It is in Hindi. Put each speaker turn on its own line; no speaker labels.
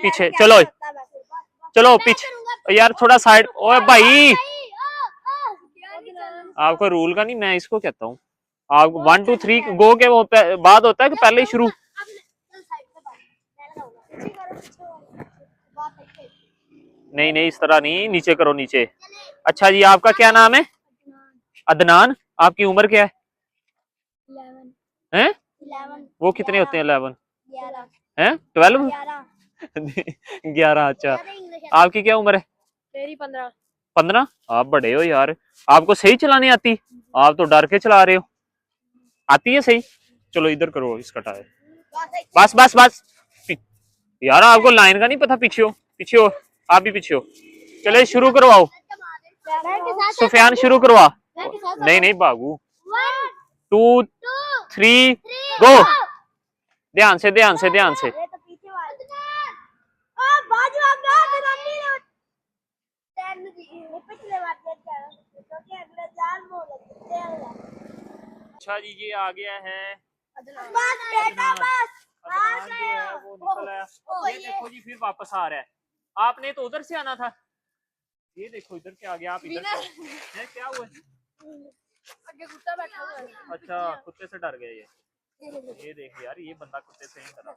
पीछे चलो चलो पीछे यार थोड़ा साइड। ओए भाई आपको रूल का नहीं, मैं इसको कहता हूँ। आप 1 2 3 गो के वो बाद होता है कि पहले ही शुरू? नहीं नहीं इस तरह नहीं, नीचे करो नीचे। अच्छा जी आपका क्या नाम है? अदनान। आपकी उम्र क्या है? 11। वो कितने होते हैं 11? हैं 12? 11 अच्छा। आपकी क्या उम्र है?
मेरी 15।
15? आप बड़े हो यार। आपको सही चलानी आती? आप तो डर के चला रहे हो। आती है सही? चलो इधर करो इसका टायर। बस बस बस यार आपको लाइन का नहीं पता। पीछे हो पीछे हो, आप भी पीछे हो। चले शुरू करवाओ सुफियान, शुरू करवा। नहीं नहीं बाबू 2 3 गो। ध्यान से ध्यान से ध्यान से। अच्छा जी ये आ गया है अदनान। अदनान जो है वो निकल आया। ये देखो जी फिर वापस आ रहा है। आपने तो उधर से आना था। ये देखो इधर से आ गया, आप इधर है क्या हुआ?
आगे कुत्ता बैठा हुआ है।
अच्छा कुत्ते से डर गए ये देख यार, ये बंदा कुत्ते से नहीं डरा।